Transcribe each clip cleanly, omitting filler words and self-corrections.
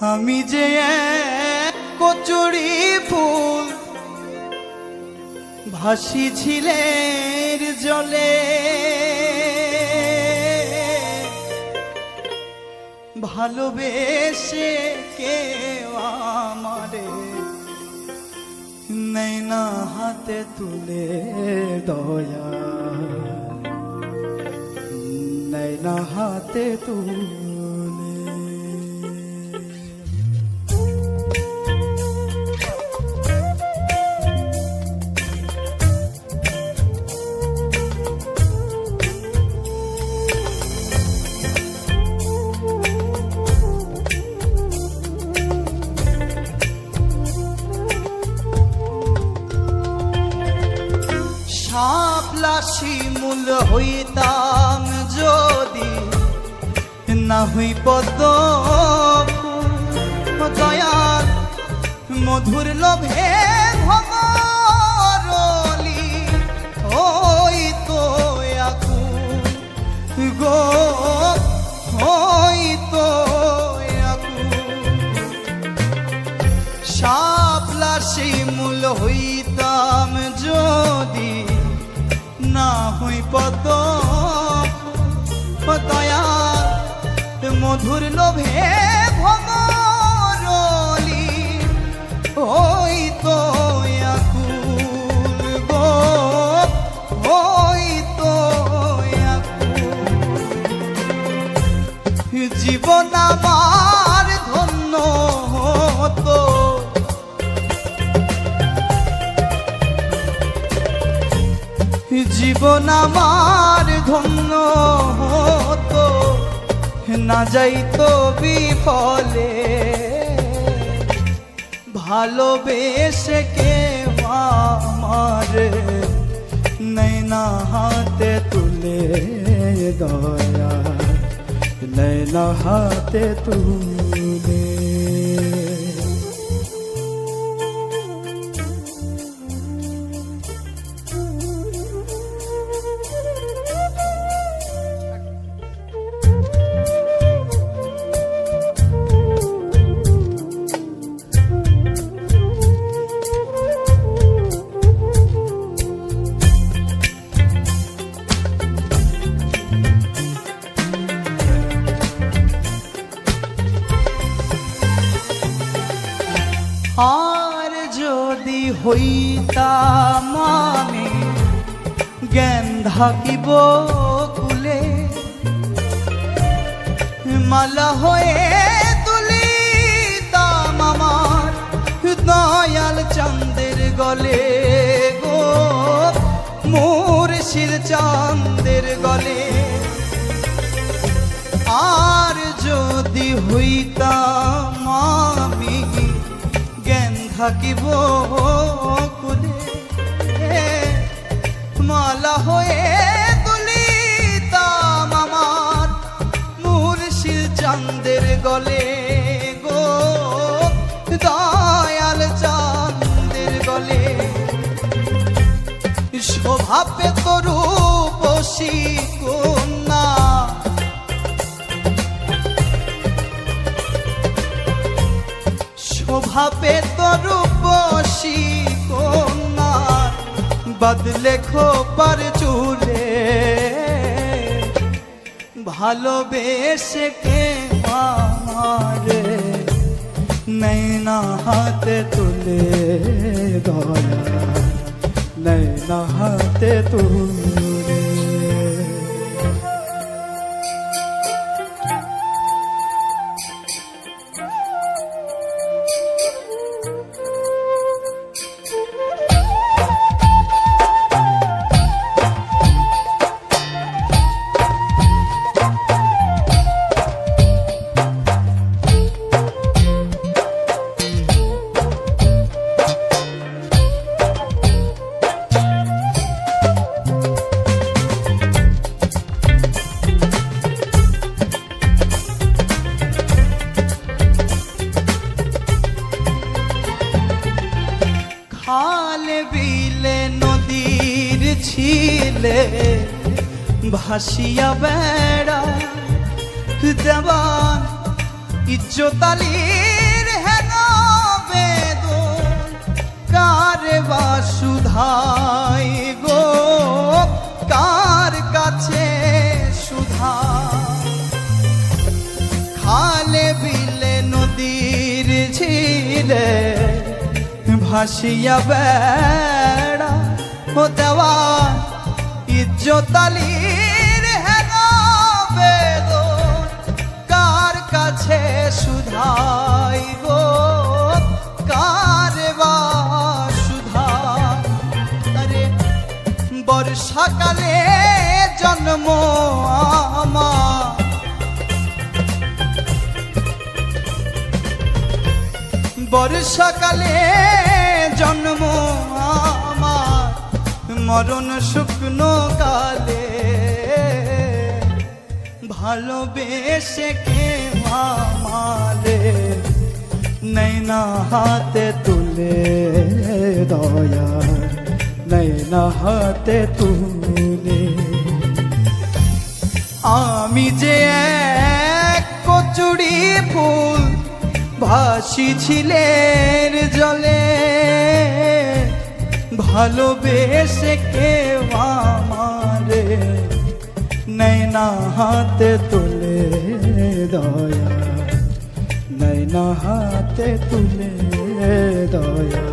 আমি যে কচুরি ফুল ভাসি ঝিলের জলে, ভালোবেসে কেউ আমারে নেয় না হাতে তুলে, দয়া নেয় না হাতে তুলে। শাপলা শিমুল হইতাম যদি, না হই পদ্ম দয়াল মধুর লোভে ভমরলি হইতো আকুল গো, হইতো আকুল। শাপলা শিমুল হইতাম যদি, না হই পদ্ম দয়া মধুর লোভে ভমরলি হইতো আকুল গো, হইতো আকুল। জীবন আমার ধন্য হতো, জীবন আমার ধন্য হতো, না যাইতো বিফলে। ভালোবেসে কেউ আমার নেয় না হাতে তুলে, দয়া নেয় না হাতে তুলে। আর যদি হইতাম আমি জ্ঞান থাকিব কুলে, মালা হয়ে তুলিতাম আমার দয়াল চাঁদের গলে গো, মুর্শিদ চাঁদের গলে। আর যদি হইতাম আমি জ্ঞান থাকিব কুলে, মালা হয়ে তুলিতাম আমার মুর্শিদ চাঁদের গলে গো, দয়াল চাঁদের গলে। শোভা পেত রূপসী কন্যা, শোভা পেত রূপসী কন্যা, বদলে খোপার চুলে। ভালোবেসে কে আমারে নেয় না হাতে তুলে, দয়া নেয় না হাতে তুলে। খালে বিলে নদীর ছিলে ভাসিয়া বেড়া দেওয়ান ইজ্জত আলী ছিলে ভাসিয়া বেড়া ও দেওয়া ইজ্জতালির হেন বেদন কার কাছে শুধাই গো কার বা শুধা আরে বর্ষাকালে জন্ম আমার বর্ষাকালে জন্ম আমার মরণ শুকনো কালে ভালোবেসে কে মামারে নैना হাতে তুলে দয়া নैना হাতে তুলে আমি যে এক কচুরি ফুল ভাসিছিলেন জলে ভালোবেসে কেউ আমারে নैना হাতে তুলে দয়া নैना হাতে তুলে দয়া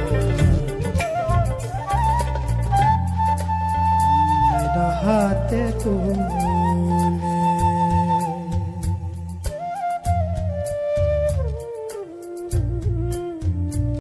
নैना হাতে তুলে